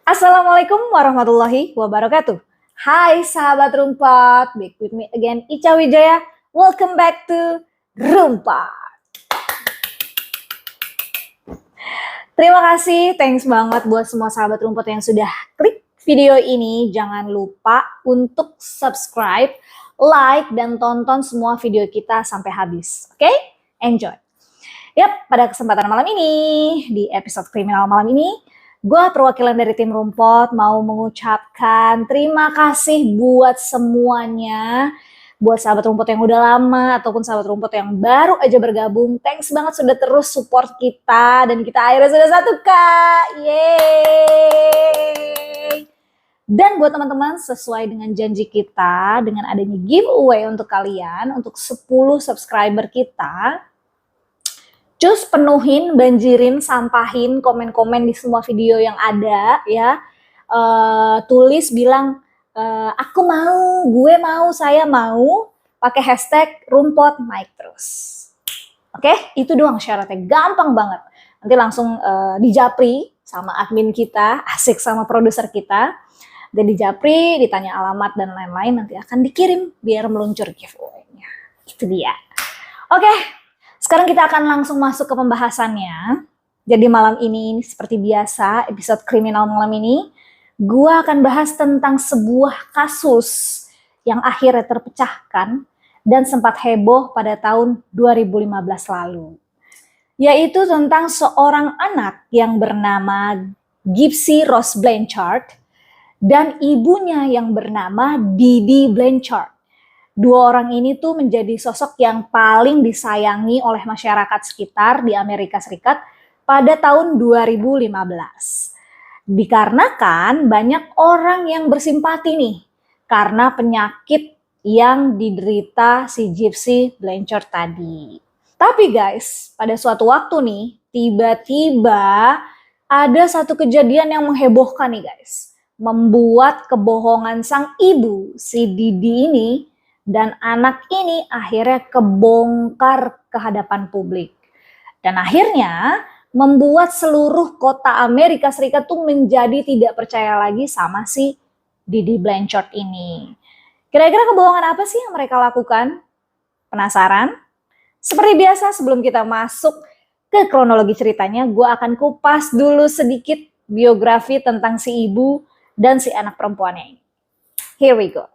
Assalamualaikum warahmatullahi wabarakatuh. Hai sahabat Rumpat, back with me again Ica Wijaya. Welcome back to Rumpat. Terima kasih, thanks banget buat semua sahabat Rumpat yang sudah klik video ini. Jangan lupa untuk subscribe, like, dan tonton semua video kita sampai habis. Oke? Enjoy. Yap, pada kesempatan malam ini, di episode kriminal malam ini, gue perwakilan dari tim Rumpot mau mengucapkan terima kasih buat semuanya. Buat sahabat Rumpot yang udah lama ataupun sahabat Rumpot yang baru aja bergabung. Thanks banget sudah terus support kita dan kita akhirnya sudah 1K. Yeay. Dan buat teman-teman, sesuai dengan janji kita dengan adanya giveaway untuk kalian, untuk 10 subscriber kita, cus penuhin, banjirin, sampahin komen-komen di semua video yang ada ya. Tulis bilang aku mau, gue mau, saya mau, pakai hashtag Rumpot Mic terus. Oke, itu doang syaratnya, gampang banget. Nanti langsung dijapri sama admin kita, asik sama produser kita. Dan dijapri, ditanya alamat dan lain-lain, nanti akan dikirim biar meluncur giveaway-nya. Itu dia. Oke. Sekarang kita akan langsung masuk ke pembahasannya. Jadi malam ini seperti biasa, episode kriminal malam ini, gue akan bahas tentang sebuah kasus yang akhirnya terpecahkan dan sempat heboh pada tahun 2015 lalu. Yaitu tentang seorang anak yang bernama Gypsy Rose Blanchard dan ibunya yang bernama Didi Blanchard. Dua orang ini tuh menjadi sosok yang paling disayangi oleh masyarakat sekitar di Amerika Serikat pada tahun 2015. Dikarenakan banyak orang yang bersimpati nih karena penyakit yang diderita si Gypsy Blanchard tadi. Tapi guys, pada suatu waktu nih, tiba-tiba ada satu kejadian yang menghebohkan nih guys. Membuat kebohongan sang ibu, si Didi ini, dan anak ini akhirnya kebongkar ke hadapan publik. Dan akhirnya membuat seluruh kota Amerika Serikat tuh menjadi tidak percaya lagi sama si Didi Blanchard ini. Kira-kira kebohongan apa sih yang mereka lakukan? Penasaran? Seperti biasa sebelum kita masuk ke kronologi ceritanya, gue akan kupas dulu sedikit biografi tentang si ibu dan si anak perempuannya ini. Here we go.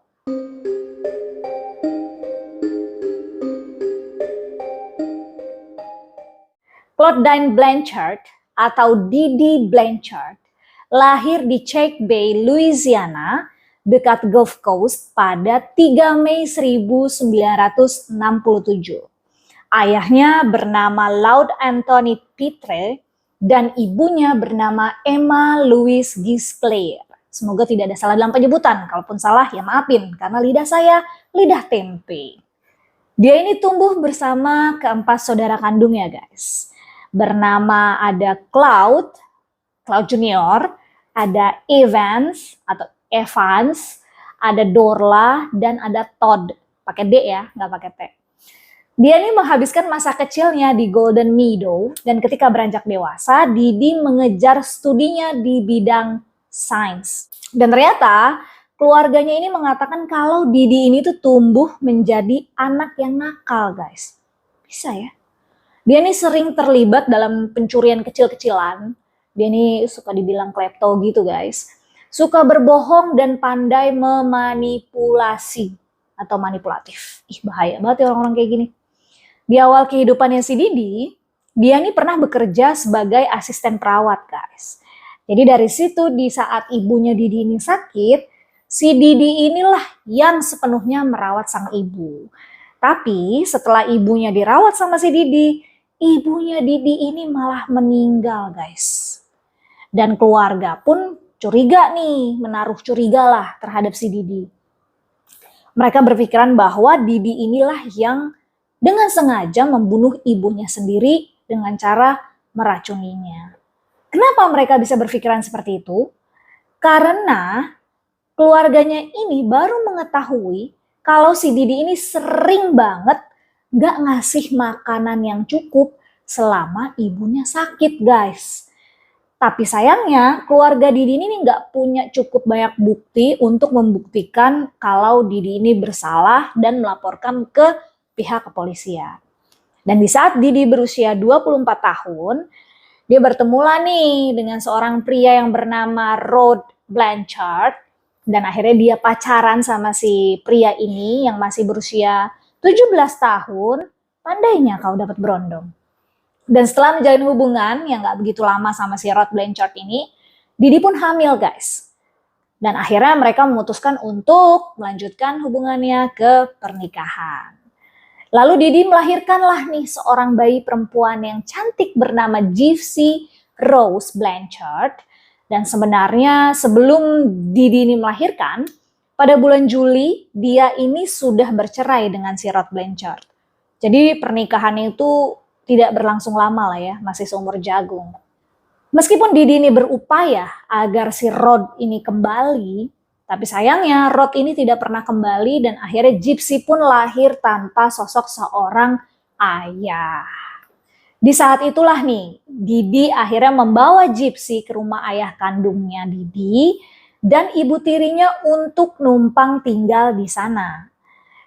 Claudine Blanchard atau Didi Blanchard lahir di Cheek Bay, Louisiana, dekat Gulf Coast pada 3 Mei 1967. Ayahnya bernama Laud Anthony Pitre dan ibunya bernama Emma Louise Gisclair. Semoga tidak ada salah dalam penyebutan, kalaupun salah ya maafin karena lidah saya lidah tempe. Dia ini tumbuh bersama keempat saudara kandungnya guys. Bernama ada Cloud Junior, ada Evans, ada Dorla, dan ada Todd. Pakai D ya, nggak pakai T. Dia ini menghabiskan masa kecilnya di Golden Meadow, dan ketika beranjak dewasa, Didi mengejar studinya di bidang sains. Dan ternyata keluarganya ini mengatakan kalau Didi ini tuh tumbuh menjadi anak yang nakal guys. Bisa ya? Dia ini sering terlibat dalam pencurian kecil-kecilan. Dia ini suka dibilang klepto gitu guys. Suka berbohong dan pandai memanipulasi atau manipulatif. Ih bahaya banget ya orang-orang kayak gini. Di awal kehidupannya si Didi, dia ini pernah bekerja sebagai asisten perawat guys. Jadi dari situ di saat ibunya Didi ini sakit, si Didi inilah yang sepenuhnya merawat sang ibu. Tapi setelah ibunya dirawat sama si Didi, ibunya Didi ini malah meninggal guys. Dan keluarga pun curiga nih, menaruh curiga lah terhadap si Didi. Mereka berpikiran bahwa Didi inilah yang dengan sengaja membunuh ibunya sendiri dengan cara meracuninya. Kenapa mereka bisa berpikiran seperti itu? Karena keluarganya ini baru mengetahui kalau si Didi ini sering banget gak ngasih makanan yang cukup selama ibunya sakit guys. Tapi sayangnya keluarga Didi ini nggak punya cukup banyak bukti untuk membuktikan kalau Didi ini bersalah dan melaporkan ke pihak kepolisian. Dan di saat Didi berusia 24 tahun, dia bertemulah nih dengan seorang pria yang bernama Rod Blanchard. Dan akhirnya dia pacaran sama si pria ini yang masih berusia 17 tahun. Pandainya kau dapat berondong. Dan setelah menjalin hubungan yang gak begitu lama sama si Rod Blanchard ini, Didi pun hamil guys. Dan akhirnya mereka memutuskan untuk melanjutkan hubungannya ke pernikahan. Lalu Didi melahirkanlah nih seorang bayi perempuan yang cantik bernama Gypsy Rose Blanchard. Dan sebenarnya sebelum Didi ini melahirkan, pada bulan Juli dia ini sudah bercerai dengan si Rod Blanchard. Jadi pernikahannya itu tidak berlangsung lama lah ya, masih seumur jagung. Meskipun Didi ini berupaya agar si Rod ini kembali, tapi sayangnya Rod ini tidak pernah kembali dan akhirnya Gypsy pun lahir tanpa sosok seorang ayah. Di saat itulah nih, Didi akhirnya membawa Gypsy ke rumah ayah kandungnya Didi dan ibu tirinya untuk numpang tinggal di sana.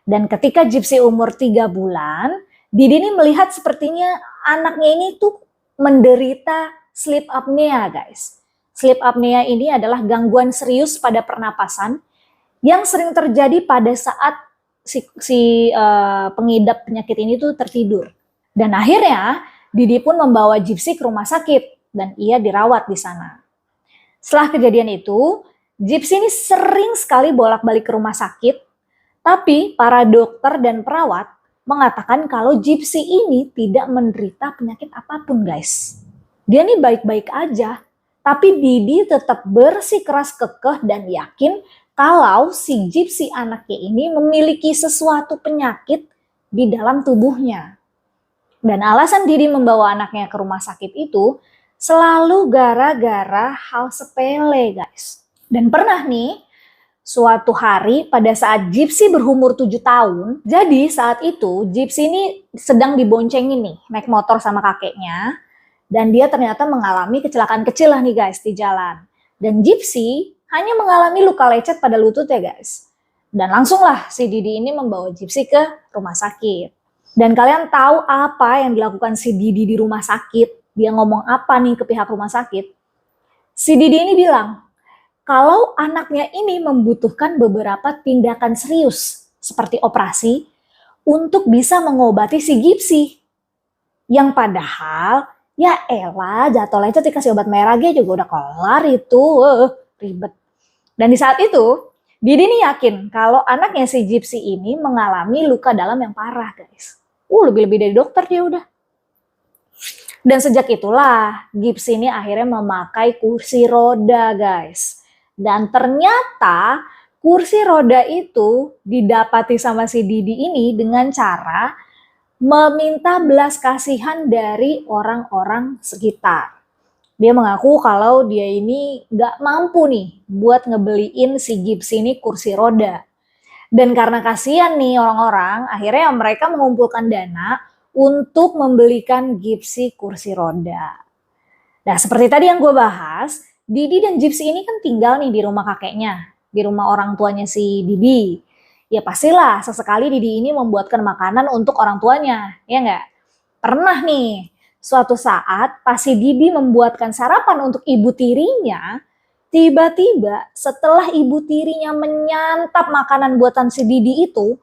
Dan ketika Gypsy umur 3 bulan, Didi ini melihat sepertinya anaknya ini tuh menderita sleep apnea guys. Sleep apnea ini adalah gangguan serius pada pernapasan yang sering terjadi pada saat pengidap penyakit ini tuh tertidur. Dan akhirnya Didi pun membawa Gypsy ke rumah sakit dan ia dirawat di sana. Setelah kejadian itu, Gypsy ini sering sekali bolak-balik ke rumah sakit, tapi para dokter dan perawat mengatakan kalau Gypsy ini tidak menderita penyakit apapun guys. Dia nih baik-baik aja, tapi Didi tetap bersikeras kekeh dan yakin kalau si Gypsy anaknya ini memiliki sesuatu penyakit di dalam tubuhnya. Dan alasan Didi membawa anaknya ke rumah sakit itu selalu gara-gara hal sepele guys. Dan pernah nih, suatu hari pada saat Gypsy berumur 7 tahun, jadi saat itu Gypsy ini sedang diboncengin nih, naik motor sama kakeknya, dan dia ternyata mengalami kecelakaan kecil lah nih guys di jalan. Dan Gypsy hanya mengalami luka lecet pada lutut ya guys. Dan langsunglah si Didi ini membawa Gypsy ke rumah sakit. Dan kalian tahu apa yang dilakukan si Didi di rumah sakit? Dia ngomong apa nih ke pihak rumah sakit? Si Didi ini bilang, kalau anaknya ini membutuhkan beberapa tindakan serius seperti operasi untuk bisa mengobati si Gypsy. Yang padahal ya elah jatuh lecet dikasih obat merah juga udah kelar itu, ribet. Dan di saat itu Didi nih yakin kalau anaknya si Gypsy ini mengalami luka dalam yang parah guys. Lebih-lebih dari dokter dia udah. Dan sejak itulah Gypsy ini akhirnya memakai kursi roda guys. Dan ternyata kursi roda itu didapati sama si Didi ini dengan cara meminta belas kasihan dari orang-orang sekitar. Dia mengaku kalau dia ini gak mampu nih buat ngebeliin si Gypsy ini kursi roda. Dan karena kasihan nih orang-orang, akhirnya mereka mengumpulkan dana untuk membelikan Gypsy kursi roda. Nah seperti tadi yang gue bahas, Didi dan Gypsy ini kan tinggal nih di rumah kakeknya, di rumah orang tuanya si Didi. Ya pastilah sesekali Didi ini membuatkan makanan untuk orang tuanya, ya nggak? Pernah nih, suatu saat pas si Didi membuatkan sarapan untuk ibu tirinya, tiba-tiba setelah ibu tirinya menyantap makanan buatan si Didi itu,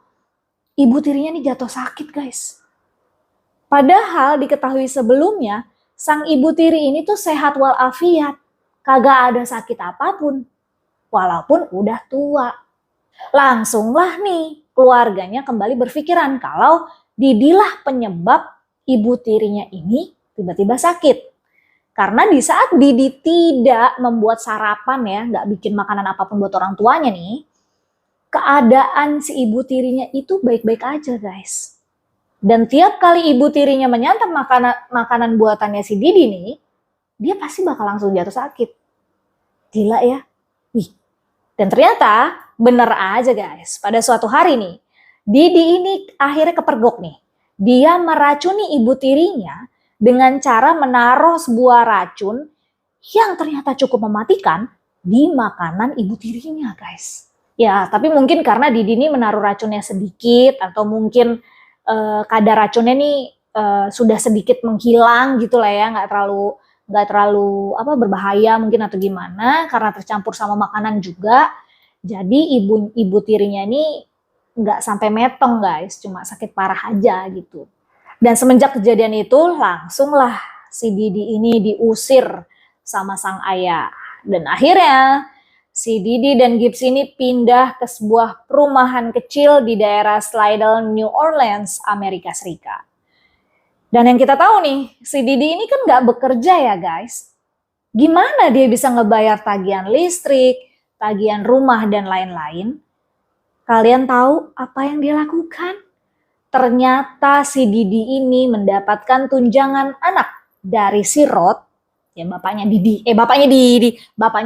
ibu tirinya nih jatuh sakit guys. Padahal diketahui sebelumnya, sang ibu tiri ini tuh sehat walafiat, kagak ada sakit apapun, walaupun udah tua. Langsunglah nih keluarganya kembali berpikiran kalau Didilah penyebab ibu tirinya ini tiba-tiba sakit. Karena di saat Didi tidak membuat sarapan ya, nggak bikin makanan apapun buat orang tuanya nih, keadaan si ibu tirinya itu baik-baik aja guys. Dan tiap kali ibu tirinya menyantap makanan buatannya si Didi nih, dia pasti bakal langsung jatuh sakit. Gila ya. Dan ternyata bener aja guys, pada suatu hari nih, Didi ini akhirnya kepergok nih. Dia meracuni ibu tirinya dengan cara menaruh sebuah racun yang ternyata cukup mematikan di makanan ibu tirinya, guys. Ya, tapi mungkin karena Didi ini menaruh racunnya sedikit atau mungkin kadar racunnya nih sudah sedikit menghilang gitu lah ya, nggak terlalu apa berbahaya mungkin atau gimana karena tercampur sama makanan juga. Jadi ibu tirinya ini nggak sampai metong guys, cuma sakit parah aja gitu. Dan semenjak kejadian itu langsunglah si Didi ini diusir sama sang ayah. Dan akhirnya si Didi dan Gibbs ini pindah ke sebuah perumahan kecil di daerah Slidell, New Orleans, Amerika Serikat. Dan yang kita tahu nih, si Didi ini kan nggak bekerja ya guys. Gimana dia bisa ngebayar tagihan listrik, tagihan rumah, dan lain-lain? Kalian tahu apa yang dia lakukan? Ternyata si Didi ini mendapatkan tunjangan anak dari si Rod, ya bapaknya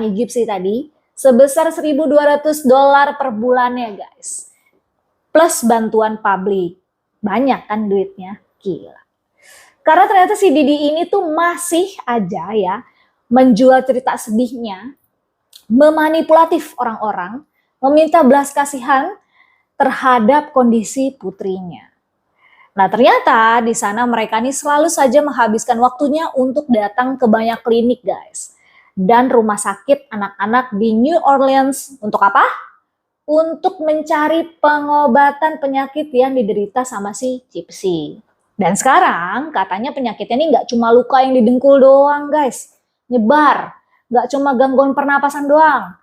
Gypsy tadi, sebesar $1.200 per bulannya guys. Plus bantuan publik. Banyak kan duitnya? Gila. Karena ternyata si Didi ini tuh masih aja ya menjual cerita sedihnya, memanipulatif orang-orang, meminta belas kasihan terhadap kondisi putrinya. Nah ternyata di sana mereka nih selalu saja menghabiskan waktunya untuk datang ke banyak klinik guys. Dan rumah sakit anak-anak di New Orleans untuk apa? Untuk mencari pengobatan penyakit yang diderita sama si Gypsy. Dan sekarang katanya penyakitnya ini nggak cuma luka yang di dengkul doang guys. Nyebar. Nggak cuma gangguan pernapasan doang.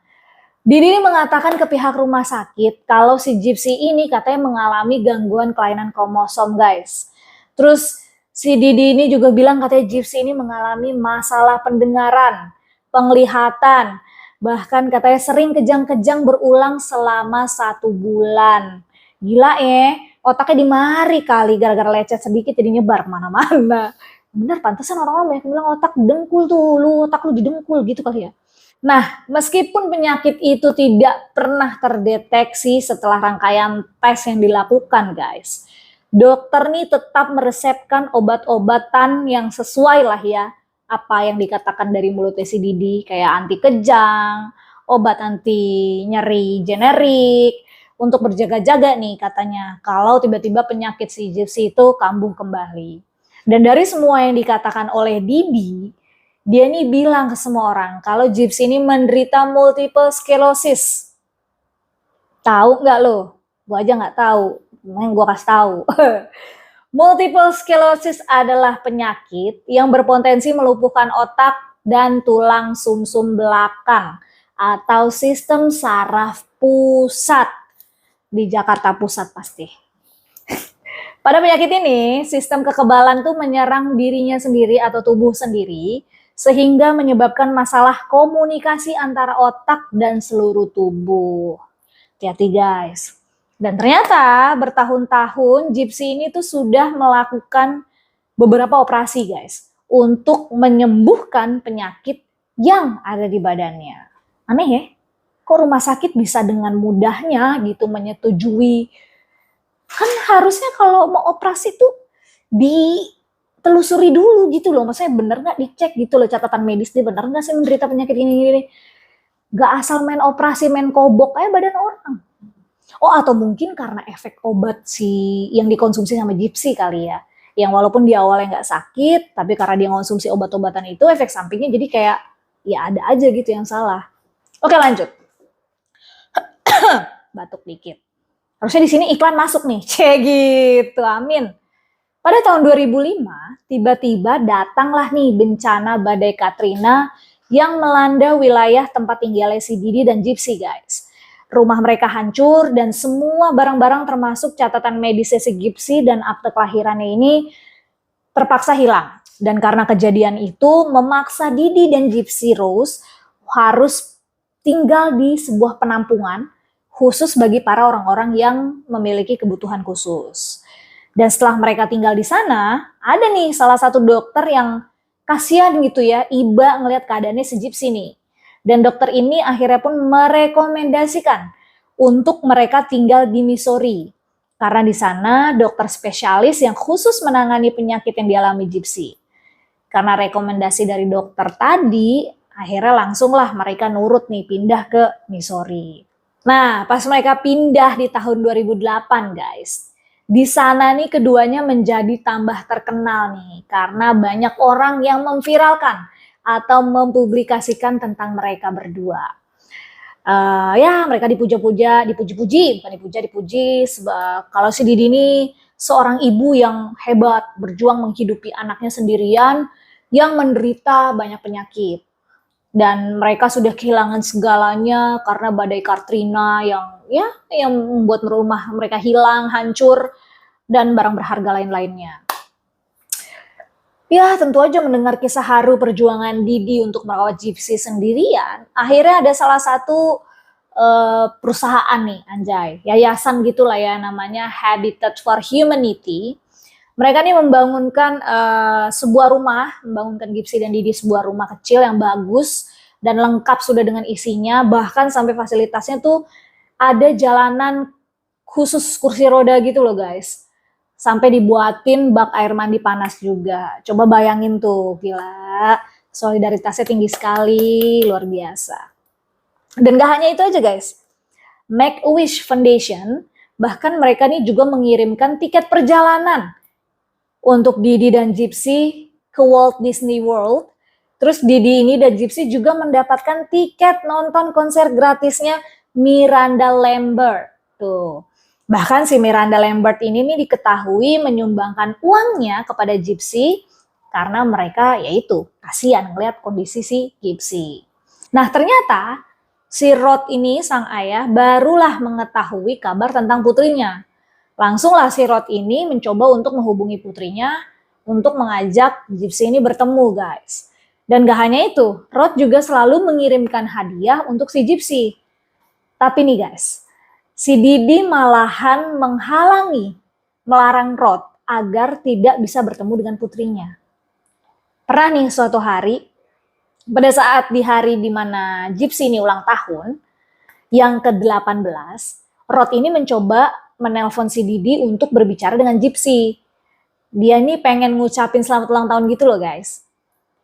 Didi ini mengatakan ke pihak rumah sakit kalau si Gypsy ini katanya mengalami gangguan kelainan kromosom guys. Terus si Didi ini juga bilang katanya Gypsy ini mengalami masalah pendengaran, penglihatan, bahkan katanya sering kejang-kejang berulang selama 1 bulan. Gila ya, otaknya dimari kali gara-gara lecet sedikit jadi nyebar kemana-mana. Bener, pantesan orang-orang banyak bilang otak dengkul tuh, otak lu di dengkul gitu kali ya. Nah, meskipun penyakit itu tidak pernah terdeteksi setelah rangkaian tes yang dilakukan, guys, dokter nih tetap meresepkan obat-obatan yang sesuai lah ya, apa yang dikatakan dari mulutnya si Didi, kayak anti kejang, obat anti nyeri generik, untuk berjaga-jaga nih katanya, kalau tiba-tiba penyakit si Gypsy itu kambuh kembali. Dan dari semua yang dikatakan oleh Didi, dia nih bilang ke semua orang kalau Gypsy ini menderita multiple sclerosis. Tahu nggak lo? Gue aja nggak tahu. Gue kasih tahu. Multiple sclerosis adalah penyakit yang berpotensi melumpuhkan otak dan tulang sumsum belakang atau sistem saraf pusat di Jakarta Pusat pasti. Pada penyakit ini, sistem kekebalan tuh menyerang dirinya sendiri atau tubuh sendiri sehingga menyebabkan masalah komunikasi antara otak dan seluruh tubuh. Hati-hati guys. Dan ternyata bertahun-tahun Gypsy ini tuh sudah melakukan beberapa operasi guys untuk menyembuhkan penyakit yang ada di badannya. Aneh ya, kok rumah sakit bisa dengan mudahnya gitu menyetujui. Kan harusnya kalau mau operasi tuh ditelusuri dulu gitu loh, maksudnya bener nggak dicek gitu loh catatan medis dia bener nggak sih menderita penyakit ini. Gak asal main operasi, main kobok aja badan orang. Oh atau mungkin karena efek obat yang dikonsumsi sama Gypsy kali ya. Yang walaupun di awalnya nggak sakit, tapi karena dia konsumsi obat-obatan itu efek sampingnya jadi kayak ya ada aja gitu yang salah. Oke lanjut. Batuk dikit. Harusnya di sini iklan masuk nih. Gitu, amin. Pada tahun 2005, tiba-tiba datanglah nih bencana badai Katrina yang melanda wilayah tempat tinggalnya si Didi dan Gypsy guys. Rumah mereka hancur dan semua barang-barang termasuk catatan medisnya si Gypsy dan akte kelahirannya ini terpaksa hilang. Dan karena kejadian itu memaksa Didi dan Gypsy Rose harus tinggal di sebuah penampungan khusus bagi para orang-orang yang memiliki kebutuhan khusus. Dan setelah mereka tinggal di sana, ada nih salah satu dokter yang kasihan gitu ya, iba ngelihat keadaannya si Gypsy nih. Dan dokter ini akhirnya pun merekomendasikan untuk mereka tinggal di Missouri. Karena di sana dokter spesialis yang khusus menangani penyakit yang dialami Gypsy. Karena rekomendasi dari dokter tadi, Akhirnya langsunglah mereka nurut nih pindah ke Missouri. Nah, pas mereka pindah di tahun 2008 guys, di sana nih keduanya menjadi tambah terkenal nih karena banyak orang yang memviralkan atau mempublikasikan tentang mereka berdua. Ya mereka dipuja-puja, dipuji-puji, bukan dipuja, dipuji. Kalau si Didi ini seorang ibu yang hebat, berjuang menghidupi anaknya sendirian yang menderita banyak penyakit. Dan mereka sudah kehilangan segalanya karena badai Katrina yang membuat rumah mereka hilang, hancur, dan barang berharga lain-lainnya. Ya, tentu aja mendengar kisah haru perjuangan Didi untuk merawat Gypsy sendirian, akhirnya ada salah satu perusahaan nih, anjay, yayasan gitulah ya namanya Habitat for Humanity. Mereka nih membangunkan sebuah rumah, membangunkan Gypsy dan Didi sebuah rumah kecil yang bagus dan lengkap sudah dengan isinya, bahkan sampai fasilitasnya tuh ada jalanan khusus kursi roda gitu loh guys. Sampai dibuatin bak air mandi panas juga. Coba bayangin tuh, gila. Solidaritasnya tinggi sekali, luar biasa. Dan gak hanya itu aja guys. Make-A-Wish Foundation, bahkan mereka nih juga mengirimkan tiket perjalanan untuk Didi dan Gypsy ke Walt Disney World. Terus Didi ini dan Gypsy juga mendapatkan tiket nonton konser gratisnya Miranda Lambert. Tuh. Bahkan si Miranda Lambert ini nih diketahui menyumbangkan uangnya kepada Gypsy karena mereka yaitu kasihan ngeliat kondisi si Gypsy. Nah ternyata si Rod ini sang ayah barulah mengetahui kabar tentang putrinya. Langsunglah si Rod ini mencoba untuk menghubungi putrinya untuk mengajak Gypsy ini bertemu guys. Dan gak hanya itu, Rod juga selalu mengirimkan hadiah untuk si Gypsy. Tapi nih guys, si Didi malahan melarang Rod agar tidak bisa bertemu dengan putrinya. Pernah nih suatu hari, pada saat di hari dimana Gypsy ini ulang tahun, yang ke-18, Rod ini mencoba menelpon si Didi untuk berbicara dengan Gypsy. Dia ini pengen ngucapin selamat ulang tahun gitu loh guys.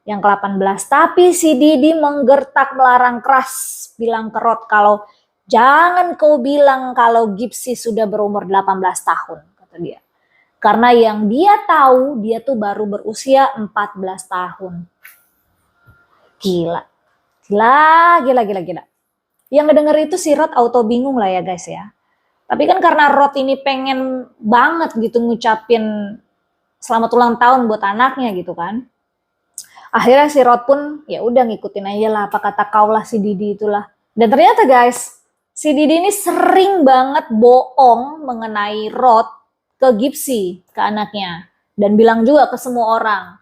Yang ke-18, tapi si Didi menggertak melarang keras, bilang ke Rod kalau jangan kau bilang kalau Gypsy sudah berumur 18 tahun, kata dia. Karena yang dia tahu, dia tuh baru berusia 14 tahun. Gila. Yang ngedenger itu si Rod auto bingung lah ya guys ya. Tapi kan karena Rod ini pengen banget gitu ngucapin selamat ulang tahun buat anaknya gitu kan. Akhirnya si Rod pun ya udah ngikutin aja lah apa kata kaulah si Didi itulah. Dan ternyata guys, si Didi ini sering banget bohong mengenai Rod ke Gypsy, ke anaknya. Dan bilang juga ke semua orang,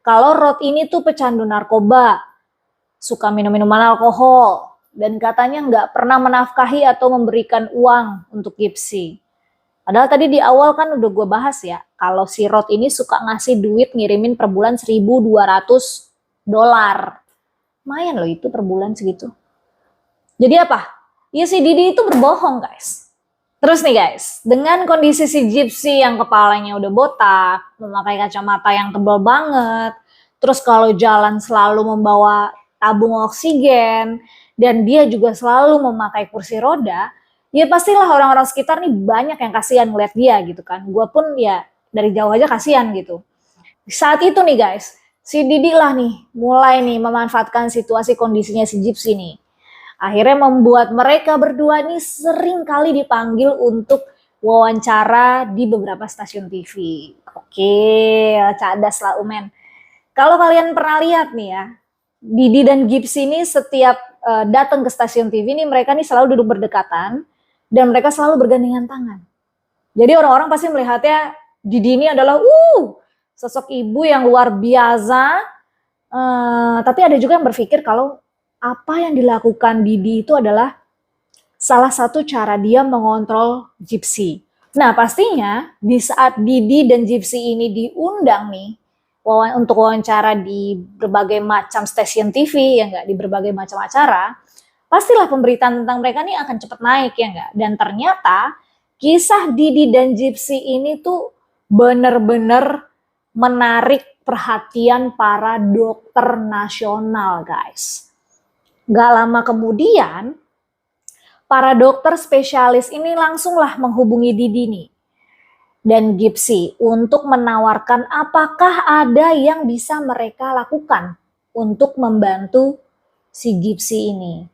kalau Rod ini tuh pecandu narkoba, suka minum-minuman alkohol, dan katanya nggak pernah menafkahi atau memberikan uang untuk Gypsy. Padahal tadi di awal kan udah gue bahas ya, kalau si Rod ini suka ngasih duit ngirimin per bulan $1.200. Lumayan loh itu per bulan segitu. Jadi apa? Ya si Didi itu berbohong guys. Terus nih guys, dengan kondisi si Gypsy yang kepalanya udah botak, memakai kacamata yang tebal banget, terus kalau jalan selalu membawa tabung oksigen, dan dia juga selalu memakai kursi roda, ya pastilah orang-orang sekitar nih banyak yang kasihan ngeliat dia gitu kan. Gue pun ya dari jauh aja kasihan gitu. Saat itu nih guys, si Didi lah nih mulai nih memanfaatkan situasi kondisinya si Gypsy nih. Akhirnya membuat mereka berdua nih sering kali dipanggil untuk wawancara di beberapa stasiun TV. Oke, cadas lah Umen. Kalau kalian pernah lihat nih ya, Didi dan Gypsy ini setiap datang ke stasiun TV nih mereka nih selalu duduk berdekatan dan mereka selalu bergandengan tangan. Jadi orang-orang pasti melihatnya Didi ini adalah sosok ibu yang luar biasa. Tapi ada juga yang berpikir kalau apa yang dilakukan Didi itu adalah salah satu cara dia mengontrol Gypsy. Nah pastinya di saat Didi dan Gypsy ini diundang nih untuk wawancara di berbagai macam stasiun TV ya enggak, di berbagai macam acara, pastilah pemberitaan tentang mereka nih akan cepat naik ya enggak. Dan ternyata kisah Didi dan Gypsy ini tuh bener-bener menarik perhatian para dokter nasional guys. Gak lama kemudian, para dokter spesialis ini langsunglah menghubungi Didi nih dan Gypsy untuk menawarkan apakah ada yang bisa mereka lakukan untuk membantu si Gypsy ini.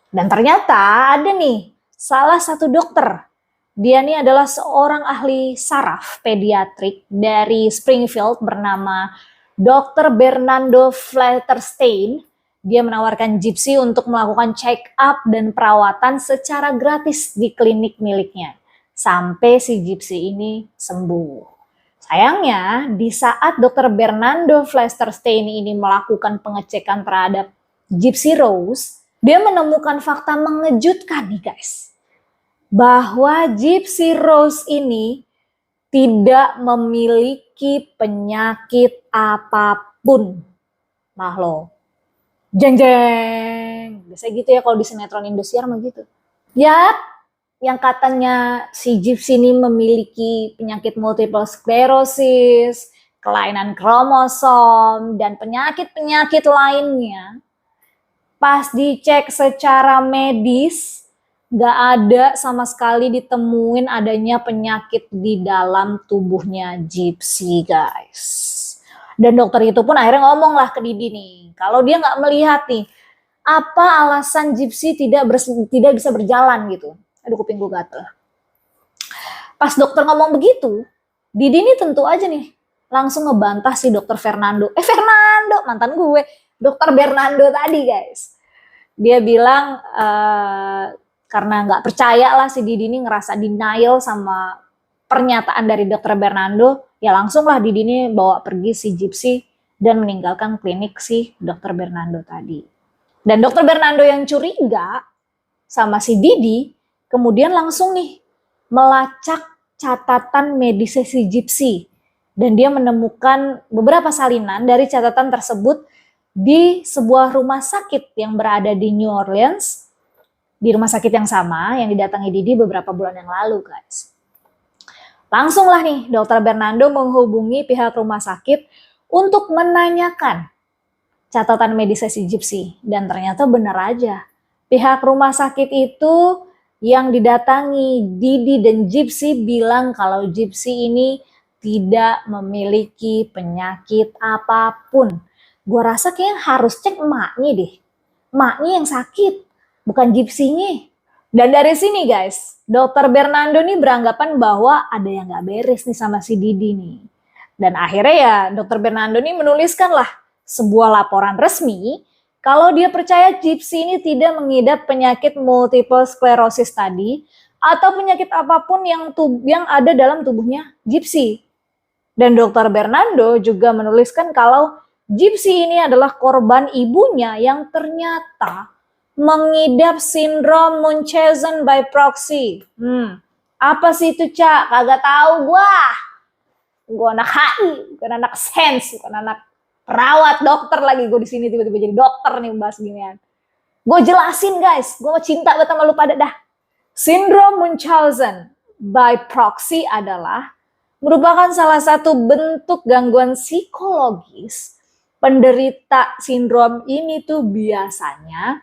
Dan ternyata ada nih salah satu dokter. Dia ini adalah seorang ahli saraf pediatrik dari Springfield bernama Dr. Bernardo Flatterstein. Dia menawarkan Gypsy untuk melakukan check up dan perawatan secara gratis di klinik miliknya sampai si Gypsy ini sembuh. Sayangnya, di saat Dr. Bernardo Flatterstein ini melakukan pengecekan terhadap Gypsy Rose, dia menemukan fakta mengejutkan nih guys. Bahwa Gypsy Rose ini tidak memiliki penyakit apapun. Nah lo, jeng jeng. Biasanya gitu ya kalau di sinetron Indosiar mah gitu. Ya, yang katanya si Gypsy ini memiliki penyakit multiple sclerosis, kelainan kromosom, dan penyakit-penyakit lainnya. Pas dicek secara medis, gak ada sama sekali ditemuin adanya penyakit di dalam tubuhnya Gypsy guys. Dan dokter itu pun akhirnya ngomong lah ke Didi nih, kalau dia nggak melihat nih, apa alasan Gypsy tidak bisa berjalan gitu. Aduh kuping gue gatel. Pas dokter ngomong begitu, Didi nih tentu aja nih langsung ngebantah si dokter Fernando. Fernando, mantan gue. Dokter Bernardo tadi guys. Dia bilang karena nggak percaya lah si Didi ini ngerasa denial sama pernyataan dari dokter Bernardo, ya langsunglah Didi ini bawa pergi si Gypsy dan meninggalkan klinik si dokter Bernardo tadi. Dan dokter Bernardo yang curiga sama si Didi, kemudian langsung nih melacak catatan medis si Gypsy. Dan dia menemukan beberapa salinan dari catatan tersebut di sebuah rumah sakit yang berada di New Orleans. Di rumah sakit yang sama yang didatangi Didi beberapa bulan yang lalu guys. Langsunglah nih dokter Bernardo menghubungi pihak rumah sakit untuk menanyakan catatan medis si Gypsy. Dan ternyata benar aja. Pihak rumah sakit itu yang didatangi Didi dan Gypsy bilang kalau Gypsy ini tidak memiliki penyakit apapun. Gue rasa kayaknya harus cek emaknya deh. Emaknya yang sakit, bukan Gypsy-nya. Dan dari sini guys, dokter Bernardo nih beranggapan bahwa ada yang gak beres nih sama si Didi nih. Dan akhirnya ya dokter Bernardo nih menuliskan lah sebuah laporan resmi kalau dia percaya Gypsy ini tidak mengidap penyakit multiple sclerosis tadi atau penyakit apapun yang ada dalam tubuhnya Gypsy. Dan dokter Bernardo juga menuliskan kalau Gypsy ini adalah korban ibunya yang ternyata mengidap sindrom Munchausen by proxy. Apa sih itu, Cak? Kagak tahu gua. Gua anak HI, bukan anak sains, bukan anak perawat, dokter lagi. Gue di sini tiba-tiba jadi dokter nih bahas ginian. Gue jelasin guys, gue cinta banget sama lu pada dah. Sindrom Munchausen by proxy adalah merupakan salah satu bentuk gangguan psikologis. Penderita sindrom ini tuh biasanya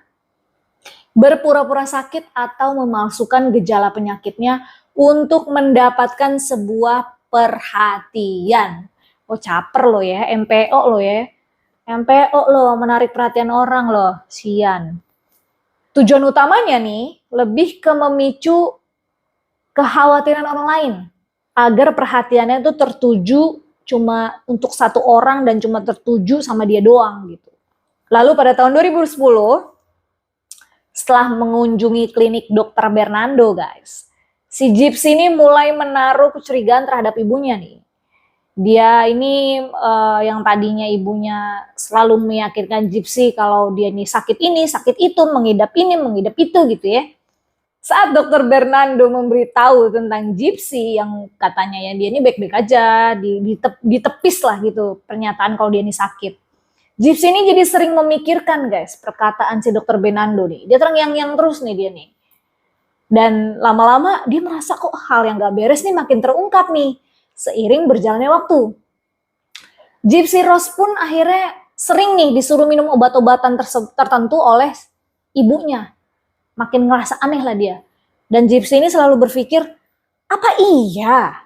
berpura-pura sakit atau memalsukan gejala penyakitnya untuk mendapatkan sebuah perhatian. Oh caper lo ya, MPO lo ya. MPO lo, menarik perhatian orang lo, sian. Tujuan utamanya nih, lebih ke memicu kekhawatiran orang lain. Agar perhatiannya itu tertuju cuma untuk satu orang dan cuma tertuju sama dia doang gitu. Lalu pada tahun 2010, setelah mengunjungi klinik dokter Bernardo guys, si Gypsy ini mulai menaruh kecurigaan terhadap ibunya nih. Dia ini yang tadinya ibunya selalu meyakinkan Gypsy kalau dia ini, sakit itu, mengidap ini, mengidap itu gitu ya. Saat dokter Bernardo memberitahu tentang Gypsy yang katanya ya dia ini baik-baik aja, ditepis lah gitu pernyataan kalau dia ini sakit. Gypsy ini jadi sering memikirkan guys perkataan si dokter Bernardo nih. Dia terngiang-ngiang terus nih dia nih. Dan lama-lama dia merasa kok hal yang gak beres nih makin terungkap nih seiring berjalannya waktu. Gypsy Rose pun akhirnya sering nih disuruh minum obat-obatan tertentu oleh ibunya. Makin ngerasa aneh lah dia. Dan Gypsy ini selalu berpikir, apa iya?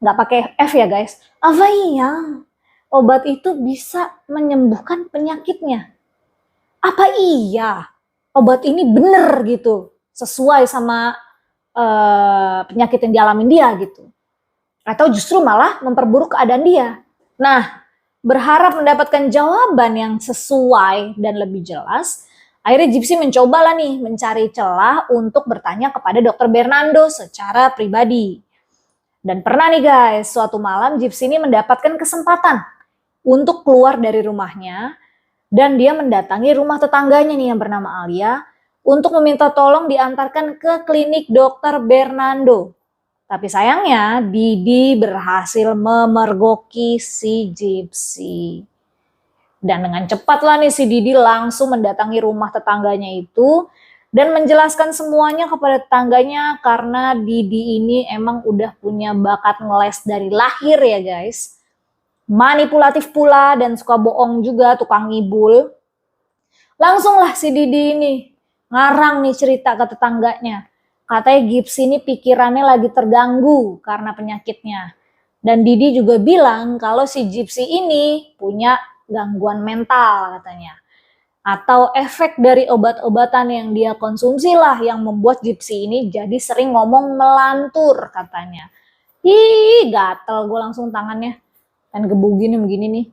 Nggak pakai F ya guys. Apa iya? Obat itu bisa menyembuhkan penyakitnya. Apa iya? Obat ini bener gitu. Sesuai sama penyakit yang dialamin dia gitu. Atau justru malah memperburuk keadaan dia. Nah, berharap mendapatkan jawaban yang sesuai dan lebih jelas, akhirnya Gypsy mencoba lah nih mencari celah untuk bertanya kepada Dr. Bernardo secara pribadi. Dan pernah nih guys, suatu malam Gypsy ini mendapatkan kesempatan untuk keluar dari rumahnya dan dia mendatangi rumah tetangganya nih yang bernama Alia untuk meminta tolong diantarkan ke klinik Dr. Bernardo. Tapi sayangnya Didi berhasil memergoki si Gypsy. Dan dengan cepat lah nih si Didi langsung mendatangi rumah tetangganya itu dan menjelaskan semuanya kepada tetangganya karena Didi ini emang udah punya bakat ngeles dari lahir ya guys. Manipulatif pula dan suka bohong juga, tukang ngibul. Langsunglah si Didi ini ngarang nih cerita ke tetangganya. Katanya Gypsy ini pikirannya lagi terganggu karena penyakitnya. Dan Didi juga bilang kalau si Gypsy ini punya gangguan mental katanya. Atau efek dari obat-obatan yang dia konsumsi lah yang membuat Gypsy ini jadi sering ngomong melantur katanya. Ih, gatel gue langsung tangannya. Dan gebugin begini nih.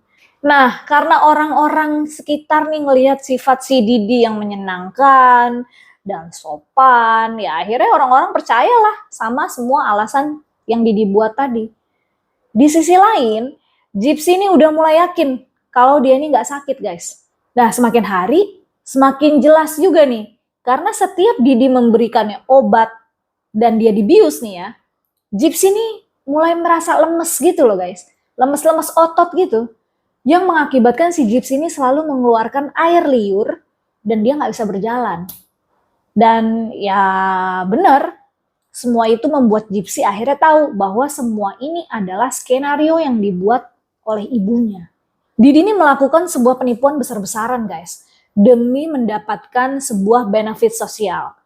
Nah, karena orang-orang sekitar nih ngelihat sifat si Didi yang menyenangkan dan sopan, ya akhirnya orang-orang percayalah sama semua alasan yang Didi buat tadi. Di sisi lain, Gypsy ini udah mulai yakin kalau dia ini nggak sakit guys. Nah, semakin hari semakin jelas juga nih, karena setiap Didi memberikannya obat dan dia dibius nih ya, Gypsy ini mulai merasa lemes gitu loh guys, lemes-lemes otot gitu, yang mengakibatkan si Gypsy ini selalu mengeluarkan air liur dan dia nggak bisa berjalan. Dan ya benar, semua itu membuat Gypsy akhirnya tahu bahwa semua ini adalah skenario yang dibuat oleh ibunya. Didi ini melakukan sebuah penipuan besar-besaran guys, demi mendapatkan sebuah benefit sosial.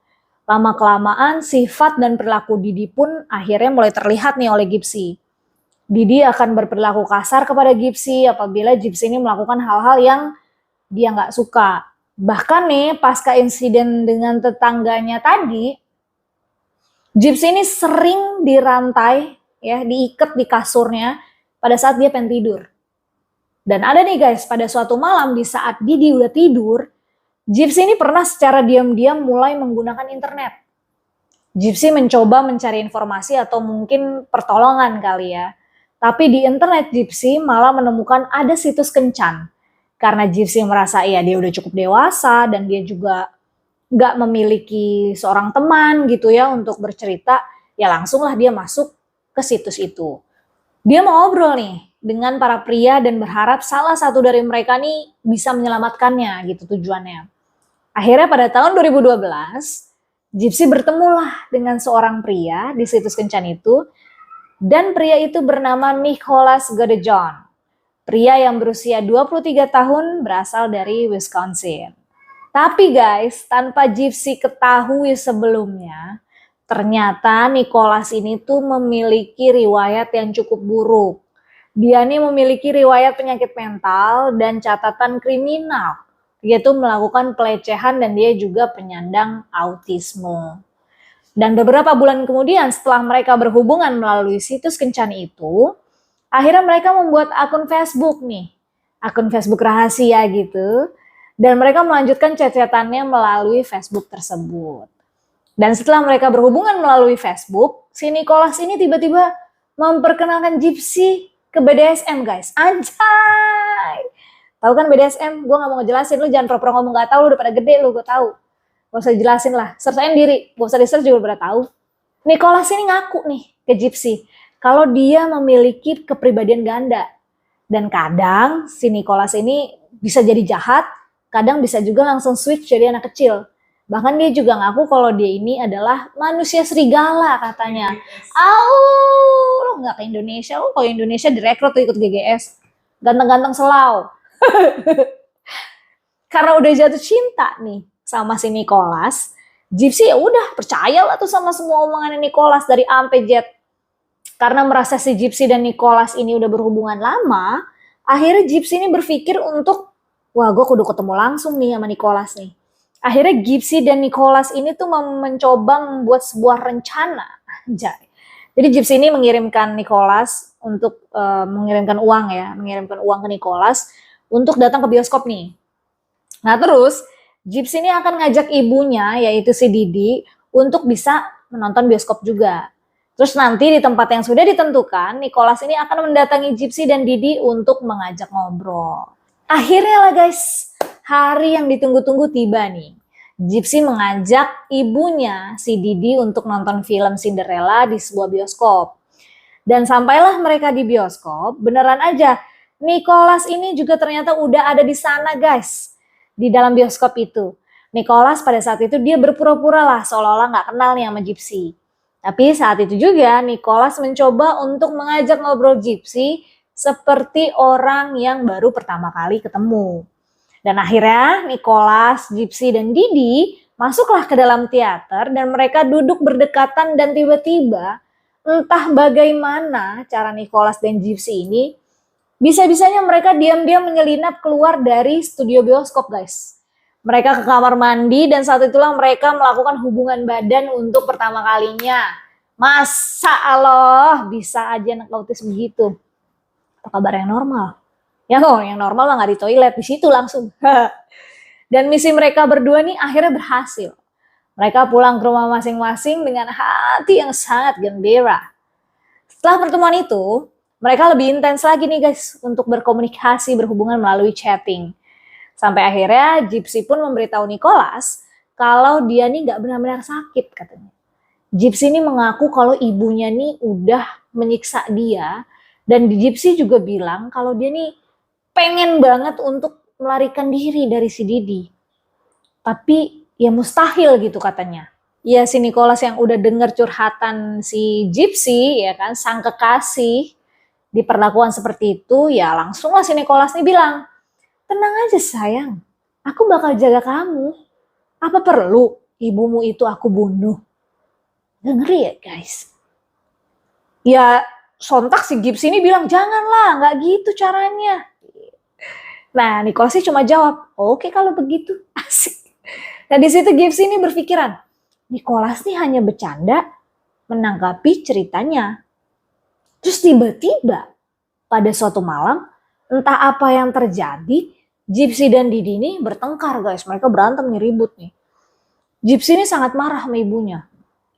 Lama-kelamaan sifat dan perilaku Didi pun akhirnya mulai terlihat nih oleh Gypsy. Didi akan berperilaku kasar kepada Gypsy apabila Gypsy ini melakukan hal-hal yang dia nggak suka. Bahkan nih pasca insiden dengan tetangganya tadi, Gypsy ini sering dirantai, ya, diikat di kasurnya pada saat dia pengen tidur. Dan ada nih guys, pada suatu malam di saat Didi udah tidur, Gypsy ini pernah secara diam-diam mulai menggunakan internet. Gypsy mencoba mencari informasi atau mungkin pertolongan kali ya. Tapi di internet Gypsy malah menemukan ada situs kencan. Karena Gypsy merasa ya dia udah cukup dewasa dan dia juga nggak memiliki seorang teman gitu ya untuk bercerita, ya langsunglah dia masuk ke situs itu. Dia mau ngobrol nih dengan para pria dan berharap salah satu dari mereka nih bisa menyelamatkannya gitu tujuannya. Akhirnya pada tahun 2012, Gypsy bertemulah dengan seorang pria di situs kencan itu dan pria itu bernama Nicholas Godejohn. Pria yang berusia 23 tahun berasal dari Wisconsin. Tapi guys, tanpa Gypsy ketahui sebelumnya, ternyata Nicholas ini tuh memiliki riwayat yang cukup buruk. Dia nih memiliki riwayat penyakit mental dan catatan kriminal. Dia tuh melakukan pelecehan dan dia juga penyandang autisme. Dan beberapa bulan kemudian setelah mereka berhubungan melalui situs kencan itu, akhirnya mereka membuat akun Facebook nih. Akun Facebook rahasia gitu. Dan mereka melanjutkan chat-chatannya melalui Facebook tersebut. Dan setelah mereka berhubungan melalui Facebook, si Nicholas ini tiba-tiba memperkenalkan Gypsy ke BDSM guys. Anjay! Tahu kan BDSM? Gue gak mau ngejelasin, lu jangan pura-pura ngomong gak tahu, lu udah pada gede lu, gue tahu. Gak usah jelasin lah, search diri, gak usah di-search juga udah tahu. Nicholas ini ngaku nih ke Gypsy kalau dia memiliki kepribadian ganda. Dan kadang si Nicholas ini bisa jadi jahat, kadang bisa juga langsung switch jadi anak kecil. Bahkan dia juga ngaku kalau dia ini adalah manusia serigala katanya. Au, lo nggak ke Indonesia, lo kalau Indonesia direkrut tuh ikut GGS. Ganteng-ganteng selau. Karena udah jatuh cinta nih sama si Nicholas, Gypsy ya udah percaya lah tuh sama semua omongannya Nicholas dari A sampai Z. Karena merasa si Gypsy dan Nicholas ini udah berhubungan lama, akhirnya Gypsy ini berpikir untuk, wah gue kudu ketemu langsung nih sama Nicholas nih. Akhirnya Gypsy dan Nicholas ini tuh mencoba membuat sebuah rencana. Anjay. Jadi Gypsy ini mengirimkan Nicholas untuk mengirimkan uang ke Nicholas untuk datang ke bioskop nih. Nah terus Gypsy ini akan ngajak ibunya yaitu si Didi untuk bisa menonton bioskop juga. Terus nanti di tempat yang sudah ditentukan, Nicholas ini akan mendatangi Gypsy dan Didi untuk mengajak ngobrol. Akhirnya lah guys, hari yang ditunggu-tunggu tiba nih. Gypsy mengajak ibunya, si Didi, untuk nonton film Cinderella di sebuah bioskop. Dan sampailah mereka di bioskop, beneran aja, Nicholas ini juga ternyata udah ada di sana guys. Di dalam bioskop itu. Nicholas pada saat itu dia berpura-pura lah, seolah-olah gak kenal nih sama Gypsy. Tapi saat itu juga Nicholas mencoba untuk mengajak ngobrol Gypsy seperti orang yang baru pertama kali ketemu. Dan akhirnya Nicholas, Gypsy, dan Didi masuklah ke dalam teater dan mereka duduk berdekatan dan tiba-tiba entah bagaimana cara Nicholas dan Gypsy ini bisa-bisanya mereka diam-diam menyelinap keluar dari studio bioskop guys. Mereka ke kamar mandi dan saat itulah mereka melakukan hubungan badan untuk pertama kalinya. Masa Allah bisa aja anak autis begitu? Apa kabar yang normal? Ya yang normal lah nggak di toilet, di situ langsung. Dan misi mereka berdua nih akhirnya berhasil. Mereka pulang ke rumah masing-masing dengan hati yang sangat gembira. Setelah pertemuan itu, mereka lebih intens lagi nih guys untuk berkomunikasi berhubungan melalui chatting. Sampai akhirnya Gypsy pun memberitahu Nicholas kalau dia nih gak benar-benar sakit katanya. Gypsy ini mengaku kalau ibunya nih udah menyiksa dia dan Gypsy juga bilang kalau dia nih pengen banget untuk melarikan diri dari si Didi. Tapi ya mustahil gitu katanya. Ya si Nicholas yang udah denger curhatan si Gypsy ya kan sang kekasih diperlakukan seperti itu ya langsung lah si Nicholas nih bilang, tenang aja sayang, aku bakal jaga kamu. Apa perlu ibumu itu aku bunuh? Ngeri ya guys. Ya sontak si Gypsy ini bilang, janganlah, gak gitu caranya. Nah Nicholas sih cuma jawab, oke kalau begitu, asik. Nah di situ Gypsy ini berpikiran, Nicholas nih hanya bercanda menanggapi ceritanya. Terus tiba-tiba pada suatu malam, entah apa yang terjadi, Gypsy dan Didi ini bertengkar guys, mereka berantem nih, ribut nih. Gypsy ini sangat marah sama ibunya.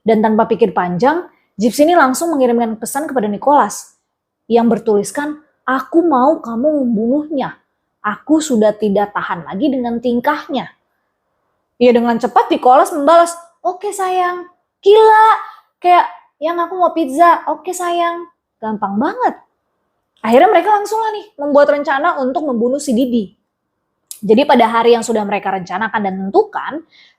Dan tanpa pikir panjang, Gypsy ini langsung mengirimkan pesan kepada Nicholas yang bertuliskan, aku mau kamu membunuhnya. Aku sudah tidak tahan lagi dengan tingkahnya. Ya dengan cepat Nicholas membalas, oke sayang, gila, kayak yang aku mau pizza, oke sayang, gampang banget. Akhirnya mereka langsung lah nih membuat rencana untuk membunuh si Didi. Jadi pada hari yang sudah mereka rencanakan dan tentukan,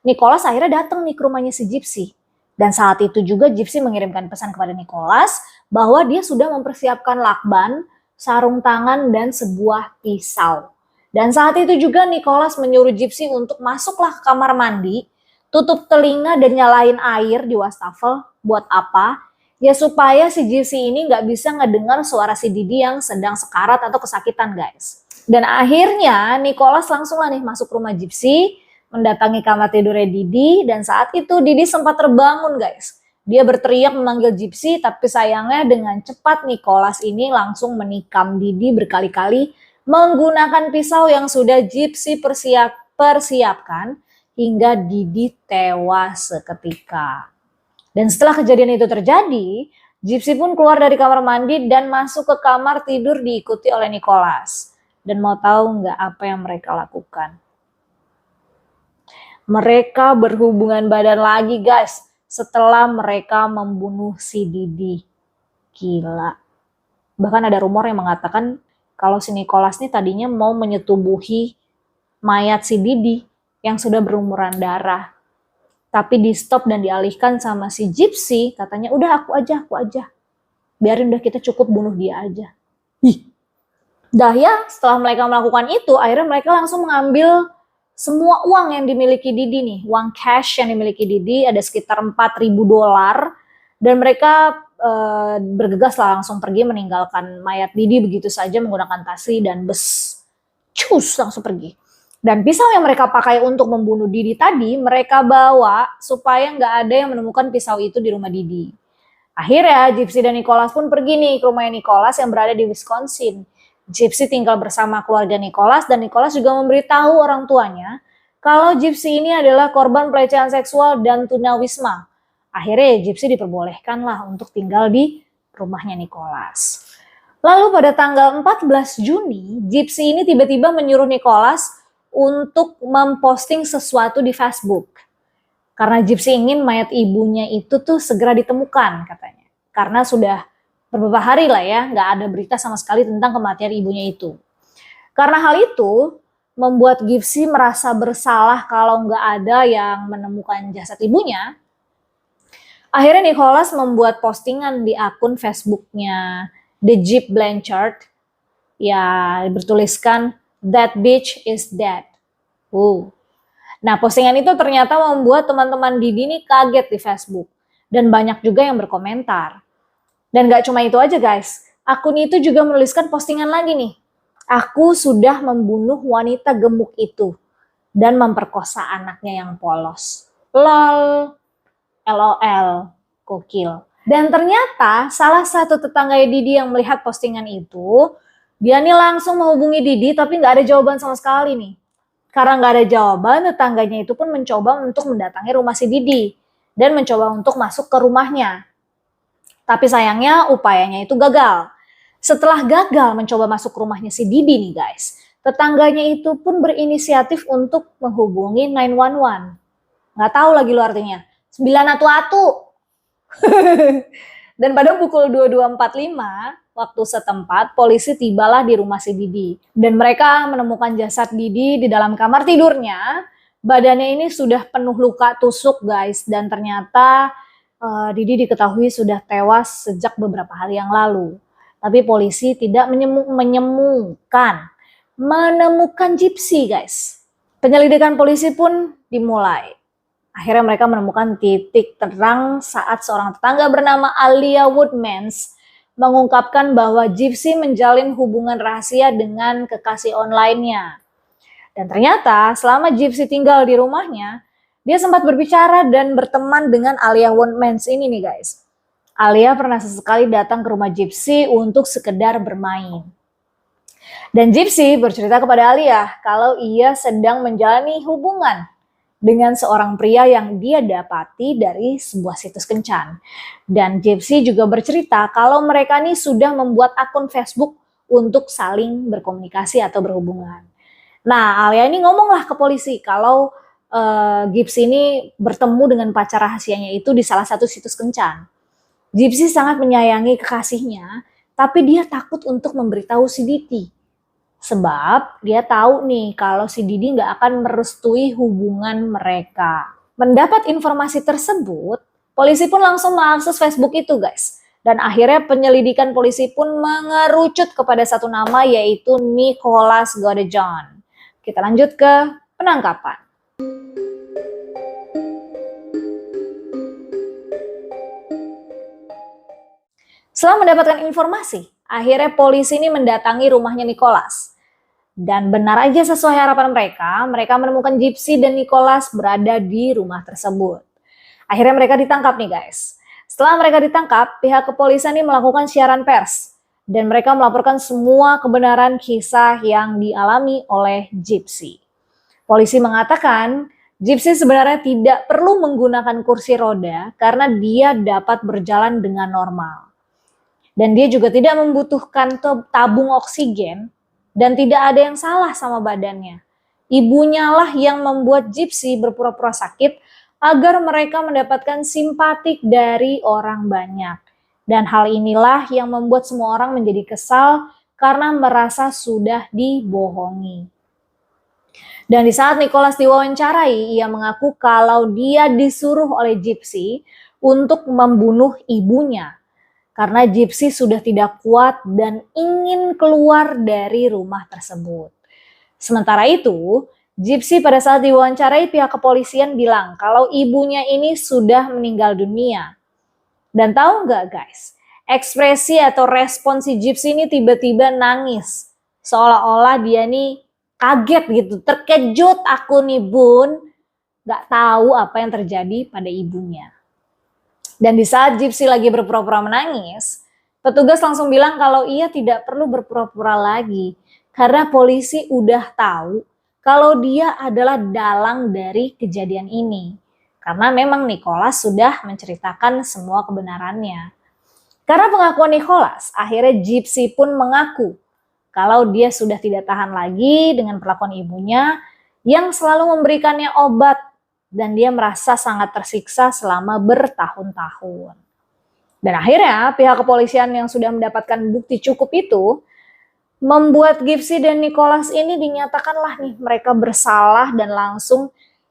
Nicholas akhirnya datang nih ke rumahnya si Gypsy. Dan saat itu juga Gypsy mengirimkan pesan kepada Nicholas bahwa dia sudah mempersiapkan lakban, sarung tangan, dan sebuah pisau. Dan saat itu juga Nicholas menyuruh Gypsy untuk masuklah ke kamar mandi, tutup telinga dan nyalain air di wastafel. Buat apa? Ya supaya si Gypsy ini nggak bisa ngedengar suara si Didi yang sedang sekarat atau kesakitan guys. Dan akhirnya Nicholas langsung lah nih masuk rumah Gypsy, mendatangi kamar tidurnya Didi, dan saat itu Didi sempat terbangun guys. Dia berteriak memanggil Gypsy, tapi sayangnya dengan cepat Nicholas ini langsung menikam Didi berkali-kali menggunakan pisau yang sudah Gypsy persiapkan hingga Didi tewas seketika. Dan setelah kejadian itu terjadi, Gypsy pun keluar dari kamar mandi dan masuk ke kamar tidur diikuti oleh Nicholas. Dan mau tahu nggak apa yang mereka lakukan? Mereka berhubungan badan lagi guys setelah mereka membunuh si Didi. Gila. Bahkan ada rumor yang mengatakan kalau si Nicholas nih tadinya mau menyetubuhi mayat si Didi yang sudah berumuran darah. Tapi di stop dan dialihkan sama si Gypsy, katanya udah aku aja. Biarin udah kita cukup bunuh dia aja. Dah ya, setelah mereka melakukan itu, akhirnya mereka langsung mengambil semua uang yang dimiliki Didi nih, uang cash yang dimiliki Didi ada sekitar $4.000 dan mereka bergegas lah langsung pergi meninggalkan mayat Didi begitu saja menggunakan taksi dan bus. Cus, langsung pergi. Dan pisau yang mereka pakai untuk membunuh Didi tadi mereka bawa supaya nggak ada yang menemukan pisau itu di rumah Didi. Akhirnya Gypsy dan Nicholas pun pergi nih ke rumahnya Nicholas yang berada di Wisconsin. Gypsy tinggal bersama keluarga Nicholas dan Nicholas juga memberitahu orang tuanya kalau Gypsy ini adalah korban pelecehan seksual dan tunawisma. Akhirnya Gypsy diperbolehkanlah untuk tinggal di rumahnya Nicholas. Lalu pada tanggal 14 Juni, Gypsy ini tiba-tiba menyuruh Nicholas untuk memposting sesuatu di Facebook. Karena Gypsy ingin mayat ibunya itu tuh segera ditemukan katanya. Karena sudah beberapa hari lah ya, nggak ada berita sama sekali tentang kematian ibunya itu. Karena hal itu membuat Gypsy merasa bersalah kalau nggak ada yang menemukan jasad ibunya. Akhirnya Nicholas membuat postingan di akun Facebooknya The Jeep Blanchard, ya bertuliskan "That bitch is dead". Nah postingan itu ternyata membuat teman-teman Didi ini kaget di Facebook dan banyak juga yang berkomentar. Dan gak cuma itu aja guys, akun itu juga menuliskan postingan lagi nih. Aku sudah membunuh wanita gemuk itu dan memperkosa anaknya yang polos. LOL, LOL, gokil. Dan ternyata salah satu tetangga Didi yang melihat postingan itu, dia nih langsung menghubungi Didi tapi gak ada jawaban sama sekali nih. Karena gak ada jawaban, tetangganya itu pun mencoba untuk mendatangi rumah si Didi dan mencoba untuk masuk ke rumahnya. Tapi sayangnya upayanya itu gagal. Setelah gagal mencoba masuk ke rumahnya si Didi nih guys, tetangganya itu pun berinisiatif untuk menghubungi 911. Nggak tahu lagi lo artinya. 9 atu-atu. Dan pada pukul 22.45 waktu setempat, polisi tibalah di rumah si Didi. Dan mereka menemukan jasad Didi di dalam kamar tidurnya. Badannya ini sudah penuh luka tusuk guys. Dan ternyata Didi diketahui sudah tewas sejak beberapa hari yang lalu. Tapi polisi tidak menemukan Gypsy guys. Penyelidikan polisi pun dimulai. Akhirnya mereka menemukan titik terang saat seorang tetangga bernama Alia Woodmans mengungkapkan bahwa Gypsy menjalin hubungan rahasia dengan kekasih online-nya. Dan ternyata selama Gypsy tinggal di rumahnya, dia sempat berbicara dan berteman dengan Alia Woodmans ini nih guys. Alia pernah sesekali datang ke rumah Gypsy untuk sekedar bermain. Dan Gypsy bercerita kepada Alia kalau ia sedang menjalani hubungan dengan seorang pria yang dia dapati dari sebuah situs kencan. Dan Gypsy juga bercerita kalau mereka nih sudah membuat akun Facebook untuk saling berkomunikasi atau berhubungan. Nah, Alia ini ngomonglah ke polisi kalau Gypsy ini bertemu dengan pacar rahasianya itu di salah satu situs kencan. Gypsy sangat menyayangi kekasihnya, tapi dia takut untuk memberitahu si Didi. Sebab dia tahu nih kalau si Didi nggak akan merestui hubungan mereka. Mendapat informasi tersebut, polisi pun langsung mengakses Facebook itu guys. Dan akhirnya penyelidikan polisi pun mengerucut kepada satu nama yaitu Nicholas Godejohn. Kita lanjut ke penangkapan. Setelah mendapatkan informasi, akhirnya polisi ini mendatangi rumahnya Nicholas. Dan benar aja sesuai harapan mereka menemukan Gypsy dan Nicholas berada di rumah tersebut. Akhirnya mereka ditangkap nih guys. Setelah mereka ditangkap, pihak kepolisian ini melakukan siaran pers. Dan mereka melaporkan semua kebenaran kisah yang dialami oleh Gypsy. Polisi mengatakan, Gypsy sebenarnya tidak perlu menggunakan kursi roda karena dia dapat berjalan dengan normal. Dan dia juga tidak membutuhkan tabung oksigen dan tidak ada yang salah sama badannya. Ibunya lah yang membuat Gypsy berpura-pura sakit agar mereka mendapatkan simpatik dari orang banyak. Dan hal inilah yang membuat semua orang menjadi kesal karena merasa sudah dibohongi. Dan di saat Nicholas diwawancarai, ia mengaku kalau dia disuruh oleh Gypsy untuk membunuh ibunya. Karena Gypsy sudah tidak kuat dan ingin keluar dari rumah tersebut. Sementara itu, Gypsy pada saat diwawancarai pihak kepolisian bilang kalau ibunya ini sudah meninggal dunia. Dan tahu nggak guys, ekspresi atau respon si Gypsy ini tiba-tiba nangis. Seolah-olah dia nih kaget gitu, terkejut aku nih bun, nggak tahu apa yang terjadi pada ibunya. Dan di saat Gypsy lagi berpura-pura menangis, petugas langsung bilang kalau ia tidak perlu berpura-pura lagi, karena polisi udah tahu kalau dia adalah dalang dari kejadian ini. Karena memang Nicholas sudah menceritakan semua kebenarannya. Karena pengakuan Nicholas, akhirnya Gypsy pun mengaku kalau dia sudah tidak tahan lagi dengan perlakuan ibunya yang selalu memberikannya obat dan dia merasa sangat tersiksa selama bertahun-tahun. Dan akhirnya pihak kepolisian yang sudah mendapatkan bukti cukup itu membuat Gypsy dan Nicholas ini dinyatakanlah nih mereka bersalah dan langsung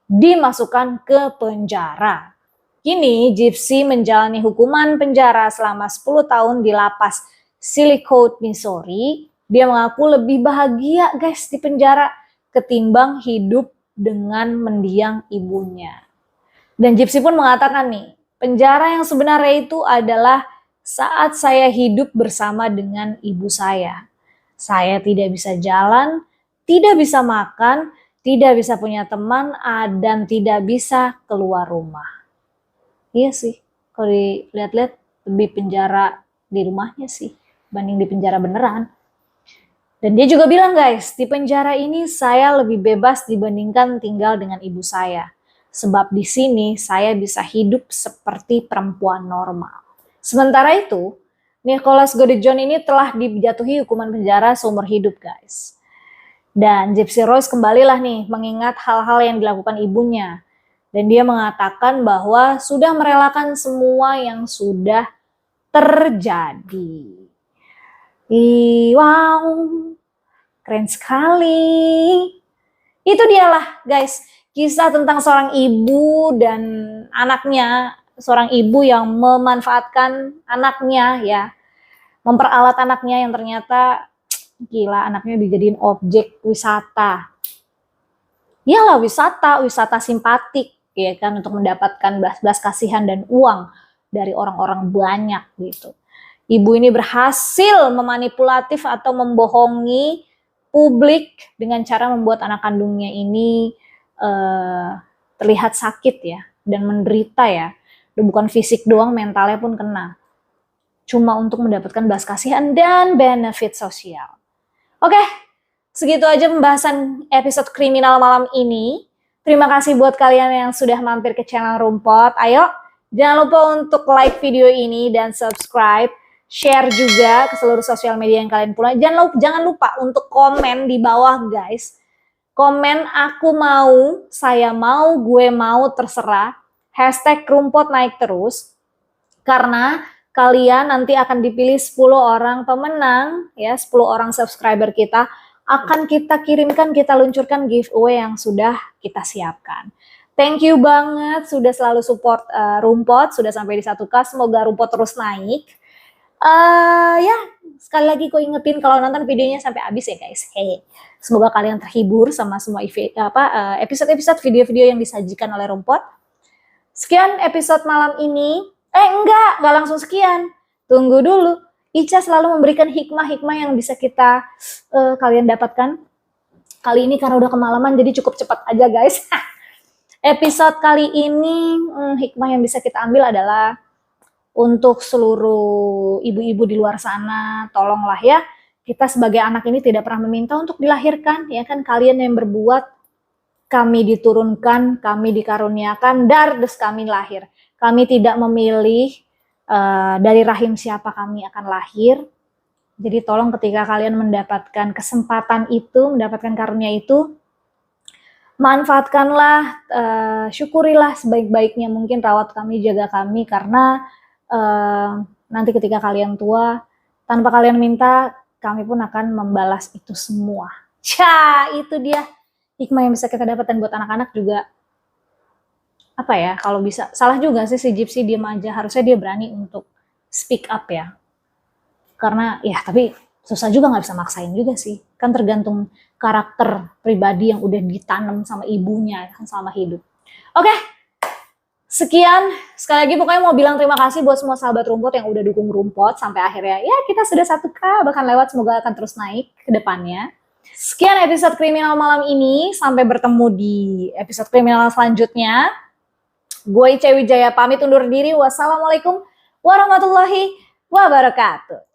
dimasukkan ke penjara. Kini Gypsy menjalani hukuman penjara selama 10 tahun di lapas Chillicothe, Missouri. Dia mengaku lebih bahagia guys di penjara ketimbang hidup dengan mendiang ibunya. Dan Gypsy pun mengatakan nih, penjara yang sebenarnya itu adalah saat saya hidup bersama dengan ibu saya. Saya tidak bisa jalan, tidak bisa makan, tidak bisa punya teman, dan tidak bisa keluar rumah. Iya sih, kalau dilihat-lihat lebih penjara di rumahnya sih, banding di penjara beneran. Dan dia juga bilang guys, di penjara ini saya lebih bebas dibandingkan tinggal dengan ibu saya. Sebab di sini saya bisa hidup seperti perempuan normal. Sementara itu, Nicholas Godejohn ini telah dijatuhi hukuman penjara seumur hidup guys. Dan Gypsy Rose kembalilah nih mengingat hal-hal yang dilakukan ibunya. Dan dia mengatakan bahwa sudah merelakan semua yang sudah terjadi. Wow, keren sekali. Itu dialah guys, kisah tentang seorang ibu dan anaknya. Seorang ibu yang memanfaatkan anaknya ya, memperalat anaknya yang ternyata gila, anaknya dijadiin objek wisata. Iyalah wisata simpatik ya kan, untuk mendapatkan belas kasihan dan uang dari orang-orang banyak gitu. Ibu ini berhasil memanipulatif atau membohongi publik dengan cara membuat anak kandungnya ini terlihat sakit ya dan menderita ya. Bukan fisik doang, mentalnya pun kena. Cuma untuk mendapatkan belas kasihan dan benefit sosial. Oke, segitu aja pembahasan episode kriminal malam ini. Terima kasih buat kalian yang sudah mampir ke channel Rumpot. Ayo, jangan lupa untuk like video ini dan subscribe. Share juga ke seluruh sosial media yang kalian punya. Jangan lupa untuk komen di bawah guys. Komen aku mau, saya mau, gue mau, terserah. Hashtag Rumpot naik terus. Karena kalian nanti akan dipilih 10 orang pemenang, ya 10 orang subscriber kita, akan kita kirimkan, kita luncurkan giveaway yang sudah kita siapkan. Thank you banget sudah selalu support Rumpot, sudah sampai di 1K, semoga Rumpot terus naik. Ya, sekali lagi gue ingetin kalau nonton videonya sampai habis ya guys. Hey, semoga kalian terhibur sama semua episode-episode video-video yang disajikan oleh Rumpot. Sekian episode malam ini. Enggak langsung sekian. Tunggu dulu. Ica selalu memberikan hikmah-hikmah yang bisa kita kalian dapatkan. Kali ini karena udah kemalaman jadi cukup cepat aja guys. Episode kali ini hikmah yang bisa kita ambil adalah untuk seluruh ibu-ibu di luar sana, tolonglah ya. Kita sebagai anak ini tidak pernah meminta untuk dilahirkan, ya kan, kalian yang berbuat. Kami diturunkan, kami dikaruniakan, dardes kami lahir. Kami tidak memilih dari rahim siapa kami akan lahir. Jadi tolong ketika kalian mendapatkan kesempatan itu, mendapatkan karunia itu, manfaatkanlah, syukurilah sebaik-baiknya mungkin, rawat kami, jaga kami, karena nanti ketika kalian tua, tanpa kalian minta, kami pun akan membalas itu semua. Itu dia hikmah yang bisa kita dapatkan. Buat anak-anak juga, apa ya, kalau bisa, salah juga sih si Gypsy diem aja, harusnya dia berani untuk speak up ya. Karena ya, tapi susah juga, nggak bisa maksain juga sih. Kan tergantung karakter pribadi yang udah ditanam sama ibunya kan selama hidup. Oke, sekian. Sekali lagi pokoknya mau bilang terima kasih buat semua sahabat rumput yang udah dukung rumput sampai akhirnya ya kita sudah 1K bahkan lewat, semoga akan terus naik ke depannya. Sekian episode kriminal malam ini, sampai bertemu di episode kriminal selanjutnya. Gue Ica Wijaya pamit undur diri. Wassalamualaikum warahmatullahi wabarakatuh.